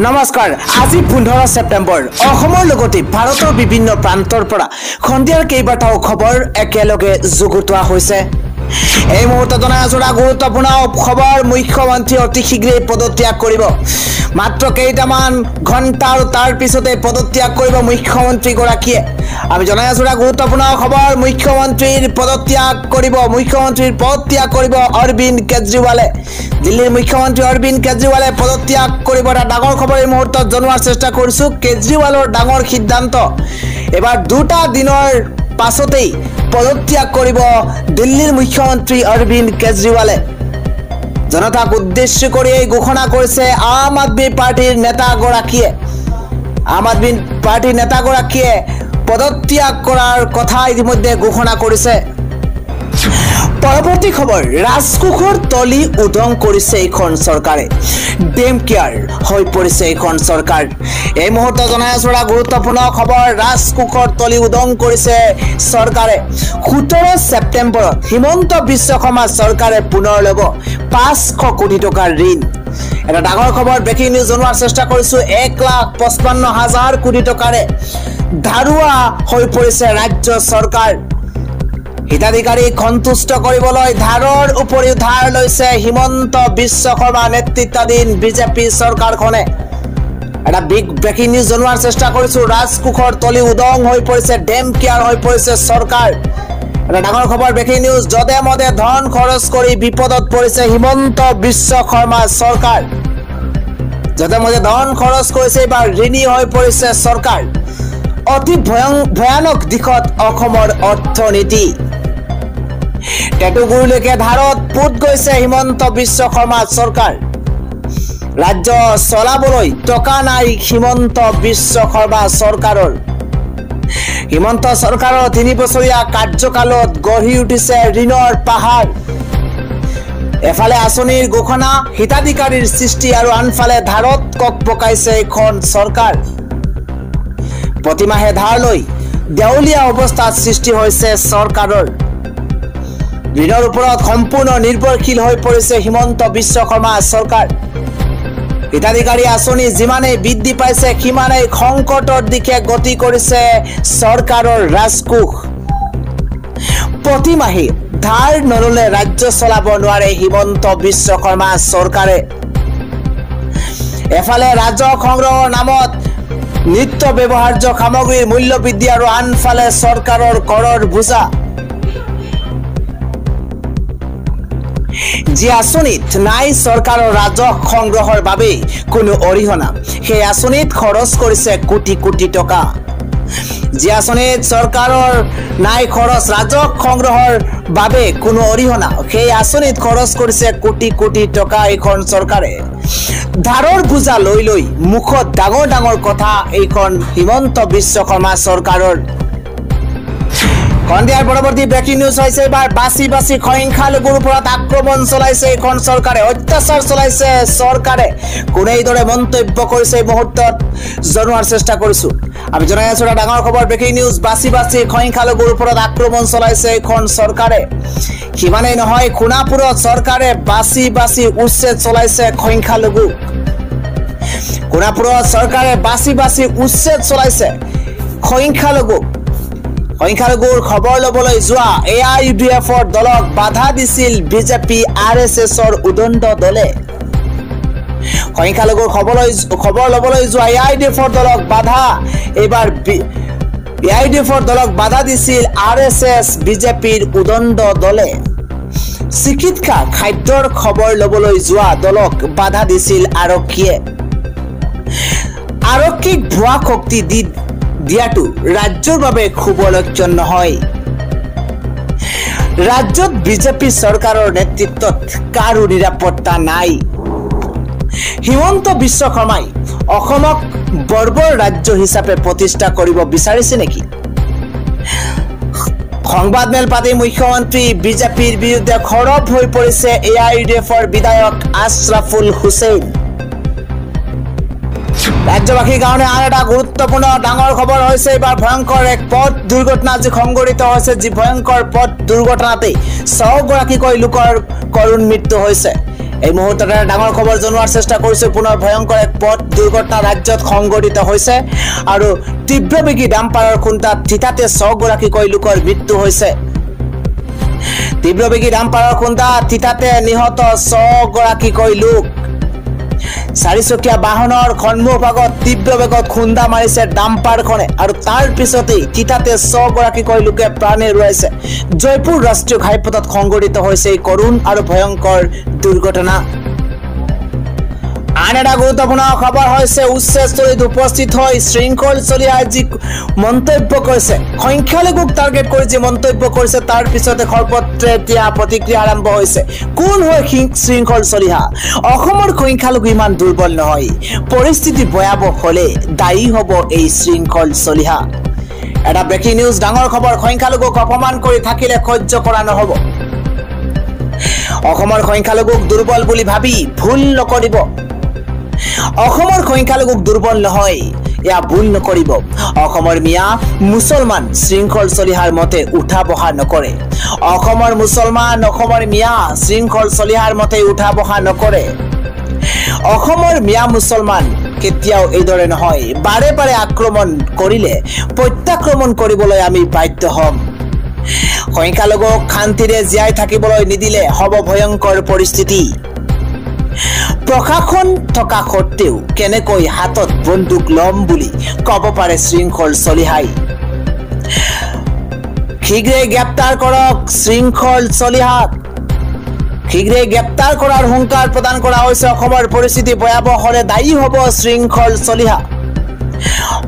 নমস্কাৰ আজি 15 সেপ্টেম্বৰ অসমৰ লগতে ভাৰতৰ বিভিন্ন প্ৰান্তৰ পৰা খন্দিয়াৰ কেইবাটাও খবৰ একেলগে যুগুতোৱা হৈছে এই মুহূৰ্তত জনাই আছো গুৰুত্বপূৰ্ণ খবৰ মুখ্যমন্ত্ৰী অতি শীঘ্ৰেই পদত্যাগ কৰিব মাত্ৰ কেইটামান ঘণ্টা আৰু তাৰ পিছতে পদত্যাগ কৰিব মুখ্যমন্ত্ৰী গৰাকীয়ে আমি জনাই আছো গুৰুত্বপূৰ্ণ খবৰ মুখ্যমন্ত্ৰীৰ পদত্যাগ কৰিব অৰবিন্দ কেজৰিৱালে দিল্লীৰ মুখ্যমন্ত্ৰী অৰবিন্দ কেজৰিৱালে পদত্যাগ কৰিব এটা ডাঙৰ খবৰ এই মুহূৰ্তত জনোৱাৰ চেষ্টা কৰিছো কেজৰিৱালৰ ডাঙৰ সিদ্ধান্ত এবাৰ দুটা দিনৰ পাছতেই পদত্যাগ কৰিব দিল্লীৰ মুখ্যমন্ত্ৰী অৰবিন্দ কেজৰিৱালে জনতাক উদ্দেশ্য কৰি এই ঘোষণা কৰিছে আম আদমি পাৰ্টিৰ নেতাগৰাকীয়ে পদত্যাগ কৰাৰ কথা ইতিমধ্যে ঘোষণা কৰিছে পৰৱৰ্তী খবৰ ৰাজকোষৰ তলি উদং কৰিছে এইখন চৰকাৰে ডেম কেয়াৰ হৈ পৰিছে এইখন চৰকাৰ এই মুহূৰ্তত জনাই আছো গুৰুত্বপূৰ্ণ খবৰ ৰাজকোষৰ তলি উদং কৰিছে চৰকাৰে 17 সেপ্টেম্বৰত হিমন্ত বিশ্ব শৰ্মা চৰকাৰে পুনৰ ল'ব 500 কোটি টকাৰ ঋণ এটা ডাঙৰ খবৰ ব্ৰেকিং নিউজ জনোৱাৰ চেষ্টা কৰিছো 1,55,000 কোটি টকাৰে ধাৰুৱা হৈ পৰিছে ৰাজ্য চৰকাৰ হিতাধিকাৰীক সন্তুষ্ট কৰিবলৈ ধাৰৰ উপৰিও ধাৰ লৈছে হিমন্ত বিশ্ব শৰ্মা নেতৃত্বাধীন বিজেপি চৰকাৰখনে এটা বিগ ব্ৰেকিং নিউজ জনোৱাৰ চেষ্টা কৰিছো ৰাজকোষৰ তলি উদং হৈ পৰিছে ডেম কেয়াৰ হৈ পৰিছে চৰকাৰ এটা ডাঙৰ খবৰ ব্ৰেকিং নিউজ যদে মদে ধন খৰচ কৰি বিপদত পৰিছে হিমন্ত বিশ্ব শৰ্মা চৰকাৰ যদে মদে ধন খৰচ কৰিছে এবাৰ ঋণী হৈ পৰিছে চৰকাৰ অতি ভয়ানক দিশত অসমৰ অৰ্থনীতি টেটুগুৰিলৈকে ধাৰত পুত গৈছে হিমন্ত বিশ্ব শৰ্মা চৰকাৰ ৰাজ্য চলাবলৈ টকা নাই হিমন্ত বিশ্ব শৰ্মা চৰকাৰৰ হিমন্ত চৰকাৰৰ 3 বছৰীয়া কাৰ্যকালত গঢ়ি উঠিছে ঋণৰ পাহাৰ এফালে আঁচনিৰ ঘোষণা হিতাধিকাৰীৰ সৃষ্টি আৰু আনফালে ধাৰত কক পকাইছে এখন চৰকাৰ প্ৰতিমাহে ধাৰ লৈ দেউলীয়া অৱস্থাত সৃষ্টি হৈছে চৰকাৰৰ ঋণৰ ওপৰত সম্পূৰ্ণ নিৰ্ভৰশীল হৈ পৰিছে হিমন্ত বিশ্ব শৰ্মা চৰকাৰ হিতাধিকাৰী আঁচনি যিমানে বৃদ্ধি পাইছে সিমানে সংকটৰ দিশে গতি কৰিছে চৰকাৰৰ ৰাজকোষ প্ৰতিমাহে ধাৰ নললে ৰাজ্য চলাব নোৱাৰে হিমন্ত বিশ্ব শৰ্মা চৰকাৰে এফালে ৰাজহ সংগ্ৰহৰ নামত নিত্য ব্যৱহাৰ্য সামগ্ৰীৰ মূল্য বৃদ্ধি আৰু আনফালে চৰকাৰৰ কৰৰ বোজা যি আঁচনিত নাই চৰকাৰৰ ৰাজহ সংগ্ৰহৰ বাবে কোনো অৰিহণা সেই আঁচনিত খৰচ কৰিছে কোটি কোটি টকা যি আঁচনিত চৰকাৰৰ নাই খৰচ ৰাজহ সংগ্ৰহৰ বাবে কোনো অৰিহণা সেই আঁচনিত খৰচ কৰিছে কোটি কোটি টকা এইখন চৰকাৰে ধাৰৰ বোজা লৈ মুখত ডাঙৰ ডাঙৰ কথা এইখন হিমন্ত বিশ্ব শৰ্মা চৰকাৰৰ খন্দিয়াৰ পৰৱৰ্তী ব্ৰেকিং নিউজ হৈছে এবাৰ বাছি সংখ্যালঘুৰ ওপৰত আক্ৰমণ চলাইছে এইখন চৰকাৰে অত্যাচাৰ চলাইছে চৰকাৰে কোনে এইদৰে মন্তব্য কৰিছে এই মুহূৰ্তত জনোৱাৰ চেষ্টা কৰিছো আমি জনাই আছো ডাঙৰ খবৰ ব্ৰেকিং নিউজ বাছি সংখ্যালঘুৰ ওপৰত আক্ৰমণ চলাইছে এইখন চৰকাৰে সিমানেই নহয় খুনাপুৰত চৰকাৰে বাছি উচ্ছেদ চলাইছে সংখ্যালঘু খুনাপুৰত চৰকাৰে বাছি উচ্ছেদ চলাইছে সংখ্যালঘুৰ খবৰ লবলৈ যোৱা AIUDFৰ দলক বাধা দিছিল বিজেপি RSSৰ উদণ্ড দলে সংখ্যালঘুৰ খবৰ লবলৈ যোৱা AIUDFৰ দলক বাধা দিছিল RSS বিজেপিৰ উদণ্ড দলে চিকিৎসা খাদ্যৰ খবৰ লবলৈ যোৱা দলক বাধা দিছিল আৰক্ষীক ভুৱা শক্তি দিয়াটো ৰাজ্যৰ বাবে শুভ লক্ষণ নহয় ৰাজ্যত বিজেপি চৰকাৰৰ নেতৃত্বত কাৰো নিৰাপত্তা নাই হিমন্ত বিশ্ব শৰ্মাই অসমক বৰ্বৰ ৰাজ্য হিচাপে প্ৰতিষ্ঠা কৰিব বিচাৰিছে নেকি সংবাদমেল পাতি মুখ্যমন্ত্ৰী বিজেপিৰ বিৰুদ্ধে খৰব হৈ পৰিছে AIUDFৰ বিধায়ক আশৰাফুল হুছেইন ৰাজ্যবাসীৰ কাৰণে আৰু এটা গুৰুত্বপূৰ্ণ ডাঙৰ খবৰ হৈছে এবাৰ ভয়ংকৰ এক পথ দুৰ্ঘটনা আজি সংঘটিত হৈছে যি ভয়ংকৰ পথ দুৰ্ঘটনাতে 100 গৰাকীকৈ লোকৰ কৰুণ মৃত্যু হৈছে এই মুহূৰ্ততে ডাঙৰ খবৰ জনোৱাৰ চেষ্টা কৰিছো পুনৰ ভয়ংকৰ এক পথ দুৰ্ঘটনা ৰাজ্যত সংঘটিত হৈছে আৰু তীব্ৰবেগী ডাম্পাৰৰ খুন্দাত থিতাতে 6 গৰাকীকৈ লোকৰ মৃত্যু হৈছে তীব্ৰবেগী ডাম্পাৰৰ খুন্দাত থিতাতে নিহত 6 গৰাকীকৈ লোক চাৰিচকীয়া বাহনৰ সন্মুখ ভাগত তীব্ৰ বেগত খুন্দা মাৰিছে ডাম্পাৰখনে আৰু তাৰ পিছতে থিতাতে 6 গৰাকীকৈ লোকে প্ৰাণ হেৰুৱাইছে জয়পুৰ ৰাষ্ট্ৰীয় ঘাইপথত সংঘটিত হৈছে এই কৰুণ আৰু ভয়ংকৰ দুৰ্ঘটনা আন এটা গুৰুত্বপূৰ্ণ খবৰ হৈছে উচ্চস্থলীত উপস্থিত হৈ শৃংখল চলিহাই যি মন্তব্য কৰিছে সংখ্যালঘুক টাৰ্গেট কৰি যি মন্তব্য কৰিছে তাৰ পিছতে খৰপত্ৰে এতিয়া প্ৰতিক্ৰিয়া আৰম্ভ হৈছে কোন হয় শৃংখল চলিহা অসমৰ সংখ্যালঘু ইমান দুৰ্বল নহয় পৰিস্থিতি ভয়াৱহ হলে দায়ী হ'ব এই শৃংখল চলিহা এটা ব্ৰেকিং নিউজ ডাঙৰ খবৰ সংখ্যালঘুক অপমান কৰি থাকিলে সহ্য কৰা নহব অসমৰ সংখ্যালঘুক দুৰ্বল বুলি ভাবি ভুল নকৰিব অসমৰ সংখ্যালঘুক দুৰ্বল নহয় ইয়া ভুল নকৰিব অসমৰ মিয়া মুছলমান শৃংখল চলিহাৰ মতে উঠা বহা নকৰে অসমৰ মুছলমান অসমৰ মিয়া শৃংখল চলিহাৰ মতে উঠা বহা নকৰে অসমৰ মিয়া মুছলমান কেতিয়াও এইদৰে নহয় বাৰে বাৰে আক্ৰমণ কৰিলে প্ৰত্যাক্ৰমণ কৰিবলৈ আমি বাধ্য হ'ম সংখ্যালঘুক শান্তিৰে জীয়াই থাকিবলৈ নিদিলে হ'ব ভয়ংকৰ পৰিস্থিতি প্ৰশাসন থকা সত্ত্বেও কেনেকৈ হাতত বন্দুক লম বুলি ক'ব পাৰে শৃংখল চলিহাই শীঘ্ৰে গ্ৰেপ্তাৰ কৰক শৃংখল চলিহাক শীঘ্ৰে গ্ৰেপ্তাৰ কৰাৰ হুংকাৰ প্ৰদান কৰা হৈছে অসমৰ পৰিস্থিতি ভয়াৱহ হ'লে দায়ী হ'ব শৃংখল চলিহা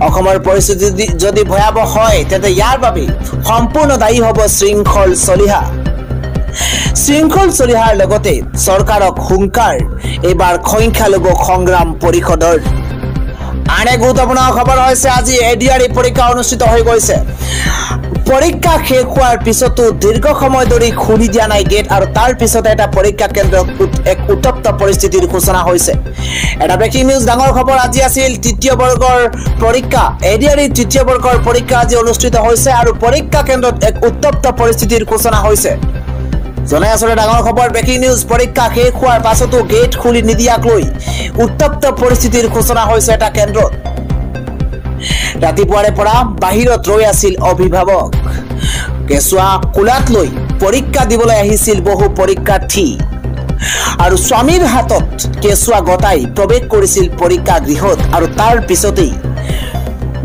অসমৰ পৰিস্থিতি যদি ভয়াৱহ হয় তেন্তে ইয়াৰ বাবে সম্পূৰ্ণ দায়ী হ'ব শৃংখল চলিহা শৃংখল চলিহাৰ লগতে চৰকাৰক হুংকাৰ এবাৰ সংখ্যালঘু সংগ্ৰাম পৰিষদৰ আন এক গুৰুত্বপূৰ্ণ খবৰ হৈছে আজি এডিআৰই পৰীক্ষা অনুষ্ঠিত হৈ গৈছে পৰীক্ষা শেষ হোৱাৰ পিছতো দীৰ্ঘ সময় ধৰি খুলি দিয়া নাই গেট আৰু তাৰ পিছতে এটা পৰীক্ষা কেন্দ্ৰত এক উত্তপ্ত পৰিস্থিতিৰ সূচনা হৈছে এটা ব্ৰেকিং নিউজ ডাঙৰ খবৰ আজি আছিল তৃতীয় বৰ্গৰ পৰীক্ষা এডিআৰই তৃতীয় বৰ্গৰ পৰীক্ষা আজি অনুষ্ঠিত হৈছে আৰু পৰীক্ষা কেন্দ্ৰত এক উত্তপ্ত পৰিস্থিতিৰ সূচনা হৈছে জনাই আছো ডাঙৰ খবৰ ব্ৰেকিং নিউজ পৰীক্ষা শেষ হোৱাৰ পাছতো গেট খুলি নিদিয়াক লৈ উত্তপ্ত পৰিস্থিতিৰ সূচনা হৈছে এটা কেন্দ্ৰত ৰাতিপুৱাৰে পৰা বাহিৰত ৰৈ আছিল অভিভাৱক কেঁচুৱা কোলাত লৈ পৰীক্ষা দিবলৈ আহিছিল বহু পৰীক্ষাৰ্থী আৰু স্বামীৰ হাতত কেঁচুৱা গতাই প্ৰৱেশ কৰিছিল পৰীক্ষা গৃহত আৰু তাৰ পিছতেই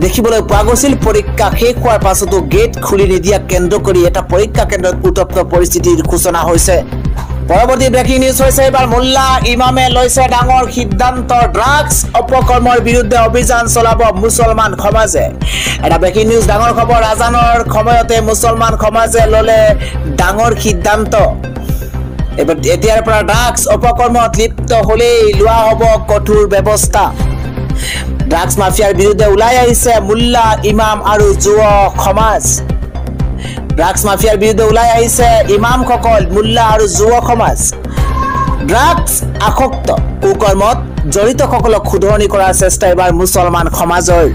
দেখিবলৈ পোৱা গৈছিল পৰীক্ষা শেষ হোৱাৰ পাছতো গেট খুলি নিদিয়া কেন্দ্ৰ কৰি এটা পৰীক্ষা কেন্দ্ৰত উত্তপ্ত পৰিস্থিতিৰ সূচনা হৈছে পৰৱৰ্তী ব্ৰেকিং নিউজ হৈছে এবাৰ মোল্লা ইমামে লৈছে ডাঙৰ সিদ্ধান্ত ড্ৰাগছ অপকৰ্মৰ বিৰুদ্ধে অভিযান চলাব মুছলমান সমাজে এটা ব্ৰেকিং নিউজ ডাঙৰ খবৰ আজানৰ সময়তে মুছলমান সমাজে ললে ডাঙৰ সিদ্ধান্ত এতিয়াৰ পৰা ড্ৰাগছ অপকৰ্মত লিপ্ত হলেই লোৱা হ'ব কঠোৰ ব্যৱস্থা ড্ৰাগছ মাফিয়াৰ বিৰুদ্ধে ওলাই আহিছে মোল্লা ইমাম আৰু যুৱ সমাজ ড্ৰাগছ মাফিয়াৰ বিৰুদ্ধে ওলাই আহিছে ইমামসকল মোল্লা আৰু যুৱ সমাজ ড্ৰাগছ আসক্ত কুকৰ্মত জড়িতসকলক শুধৰণি কৰাৰ চেষ্টা এবাৰ মুছলমান সমাজৰ